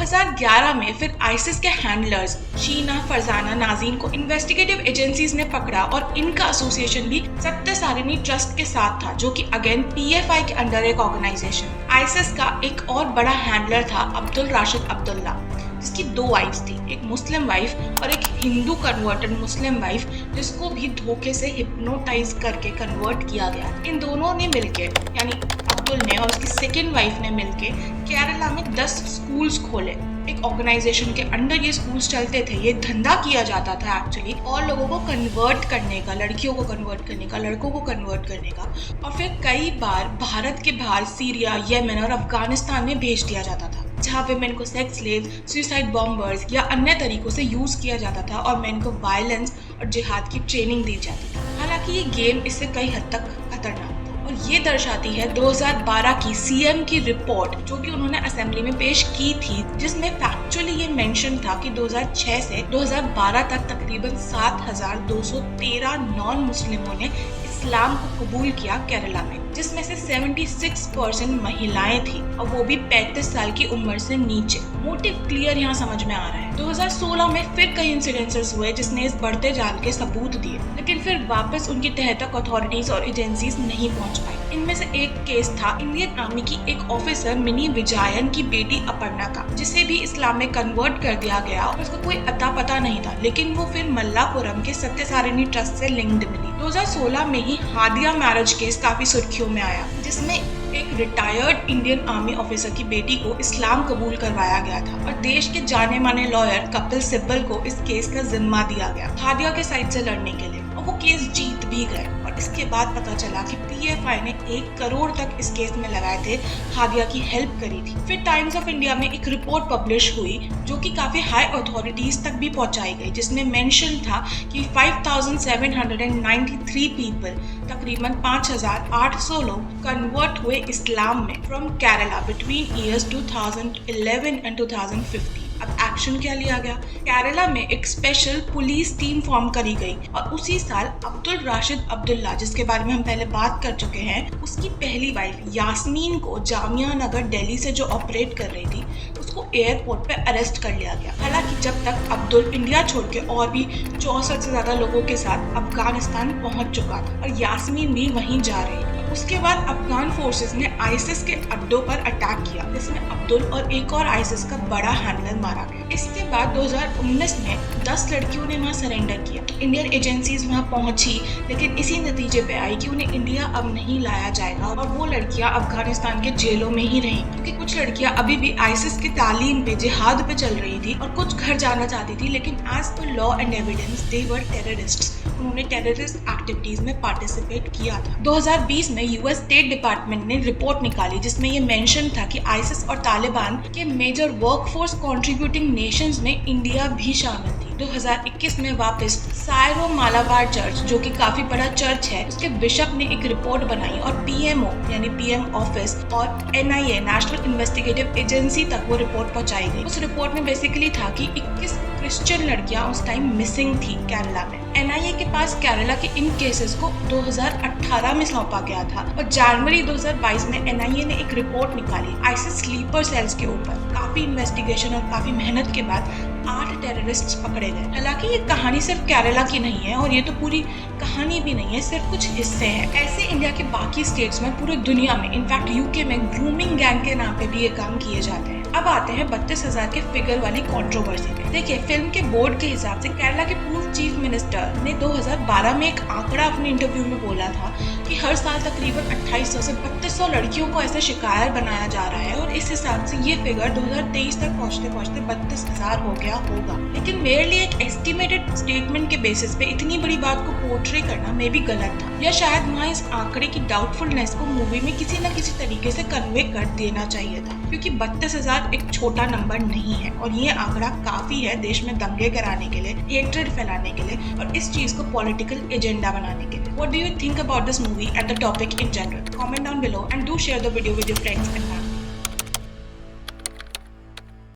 2011 में फिर आईसिस के हैंडलर्स शीना, फरजाना, नाजीन को इन्वेस्टिगेटिव एजेंसीज ने पकड़ा और इनका एसोसिएशन भी सत्य-सारिणी ट्रस्ट के साथ था, जो कि अगेन पीएफआई के अंडर एक ऑर्गेनाइजेशन। आईसिस का एक और बड़ा हैंडलर था अब्दुल राशिद अब्दुल्ला, जिसकी 2 वाइफ्स थी, एक मुस्लिम वाइफ और एक हिंदू कन्वर्टेड मुस्लिम वाइफ, जिसको भी धोखे से हिप्नोटाइज करके कन्वर्ट किया गया। इन दोनों ने मिलके, यानी अब्दुल ने और उसकी सेकेंड वाइफ ने मिलके केरला में 10 स्कूल्स खोले। एक ऑर्गेनाइजेशन के अंडर ये स्कूल्स चलते थे। ये धंधा किया जाता था एक्चुअली, और लोगों को कन्वर्ट करने का, लड़कियों को कन्वर्ट करने का, लड़कों को कन्वर्ट करने का, और फिर कई बार भारत के बाहर सीरिया, येमेन और अफगानिस्तान में भेज दिया जाता था, जहाँ विमेन को सेक्स स्लेव, सुसाइड बॉम्बर्स या अन्य तरीकों से यूज किया जाता था और मेन को वायलेंस और जिहाद की ट्रेनिंग दी जाती थी। हालांकि ये गेम इससे कई हद तक खतरनाक, और ये दर्शाती है 2012 की सीएम की रिपोर्ट, जो कि उन्होंने असेंबली में पेश की थी, जिसमें फैक्चुअली ये मेंशन था कि 2006 से 2012 तक तकरीबन 7,213 नॉन मुस्लिमों ने इस्लाम को कबूल किया केरला में, जिसमें से 76% महिलाएं थी, और वो भी 35 साल की उम्र से नीचे। मोटिव क्लियर यहाँ समझ में आ रहा है। 2016 में फिर कई इंसिडेंसेस हुए जिसने इस बढ़ते जाल के सबूत दिए, लेकिन फिर वापस उनकी तह तक अथॉरिटीज और एजेंसीज नहीं पहुंच पाई। इनमें से एक केस था इंडियन आर्मी की एक ऑफिसर मिनी विजायन की बेटी अपर्णा का, जिसे भी इस्लाम में कन्वर्ट कर दिया गया और उसका कोई अता पता नहीं था, लेकिन वो फिर मल्लापुरम के सत्य-सारिणी ट्रस्ट से लिंक्ड मिली। 2016 में ही हादिया मैरिज केस काफी सुर्खियों में आया, जिसमें एक रिटायर्ड इंडियन आर्मी ऑफिसर की बेटी को इस्लाम कबूल करवाया गया था, और देश के जाने माने लॉयर कपिल सिब्बल को इस केस का जिम्मा दिया गया हादिया के साइड से लड़ने के लिए, और वो केस जीत भी गए। और इसके बाद पता चला कि पीएफआई ने 1 करोड़ तक इस केस में लगाए थे, हादिया की हेल्प करी थी। फिर टाइम्स ऑफ इंडिया में एक रिपोर्ट पब्लिश हुई, जो कि काफी हाई अथॉरिटीज तक भी पहुंचाई गई, जिसमें मेंशन था कि 5,793 पीपल, तकरीबन 5,800 लोग कन्वर्ट हुए इस्लाम में from Kerala between years 2011 and 2015। अब एक्शन क्या लिया गया? केरला में एक स्पेशल पुलिस टीम फॉर्म करी गई, और उसी साल अब्दुल राशिद अब्दुल्ला, जिसके बारे में हम पहले बात कर चुके हैं, उसकी पहली वाइफ यास्मीन को जामिया नगर दिल्ली से जो ऑपरेट कर रही थी, उसको एयरपोर्ट पे अरेस्ट कर लिया गया। हालांकि जब तक अब्दुल इंडिया छोड़ के और भी 64 से ज्यादा लोगों के साथ अफगानिस्तान पहुंच चुका था, और यास्मीन भी वहीं जा रही थी। उसके बाद अफगान फोर्सेस ने आईसिस के अड्डों पर अटैक किया, जिसमें अब्दुल और एक और आईसिस का बड़ा हैंडलर मारा गया। इसके बाद 2019 में 10 लड़कियों ने वहां सरेंडर किया। इंडियन एजेंसीज वहां पहुंची, लेकिन इसी नतीजे पे आई कि उन्हें इंडिया अब नहीं लाया जाएगा, और वो लड़कियां अफगानिस्तान के जेलों में ही रहीं, क्योंकि कुछ लड़कियां अभी भी आईसिस की तालीम पे, जिहाद पे चल रही थी, और कुछ घर जाना चाहती थी, लेकिन एज पर law and evidence they were terrorists. उन्होंने टेररिस्ट एक्टिविटीज में पार्टिसिपेट किया था। 2020 में यूएस स्टेट डिपार्टमेंट ने रिपोर्ट निकाली, जिसमें ये मेंशन था कि आईसिस और तालिबान के मेजर वर्कफोर्स कंट्रीब्यूटिंग नेशंस में इंडिया भी शामिल थी। 2021 में वापस सायरो मालाबार चर्च, जो कि काफी बड़ा चर्च है, उसके बिशप ने एक रिपोर्ट बनाई, और पीएमओ यानी पीएम ऑफिस और एनआईए नेशनल इन्वेस्टिगेटिव एजेंसी तक वो रिपोर्ट पहुंचाई गई। उस रिपोर्ट में बेसिकली था कि 21 क्रिश्चियन लड़कियां उस टाइम मिसिंग थी केरला में। एनआईए के पास केरला के इन केसेस को 2018 में सौंपा गया था, और जनवरी 2022 में एनआईए ने एक रिपोर्ट निकाली आईसिस स्लीपर सेल्स के ऊपर। काफी इन्वेस्टिगेशन और काफी मेहनत के बाद 8 टेररिस्ट्स पकड़े गए। हालांकि ये कहानी सिर्फ केरला की नहीं है, और ये तो पूरी कहानी भी नहीं है, सिर्फ कुछ हिस्से हैं। ऐसे इंडिया के बाकी स्टेट्स में, पूरी दुनिया में, इनफैक्ट यूके में ग्रूमिंग गैंग के नाम पे भी ये काम किए जाते हैं। अब आते हैं 32,000 के फिगर वाली कंट्रोवर्सी पे। देखिए, फिल्म के बोर्ड के हिसाब से केरला के पूर्व चीफ मिनिस्टर ने 2012 में एक आंकड़ा अपने इंटरव्यू में बोला था कि हर साल तकरीबन 2800 से 3200 लड़कियों को ऐसे शिकार बनाया जा रहा है, और इस हिसाब से ये फिगर 2023 तक पहुंचते पहुंचते 32,000 हो गया होगा। लेकिन मेरे लिए एक एस्टिमेटेड स्टेटमेंट के बेसिस पे इतनी बड़ी बात को पोर्ट्रे करना मे भी गलत था, या शायद वहाँ इस आंकड़े की डाउटफुलनेस को मूवी में किसी न किसी तरीके से कन्वे कर देना चाहिए था, क्योंकि 32,000 एक छोटा नंबर नहीं है, और ये आंकड़ा काफी है देश में दंगे कराने के लिए, हेट्रेड फैलाने के लिए, और इस चीज को पॉलिटिकल एजेंडा बनाने के लिए। What do you think about this movie and the topic in general? Comment down below and do share the video with your friends and family.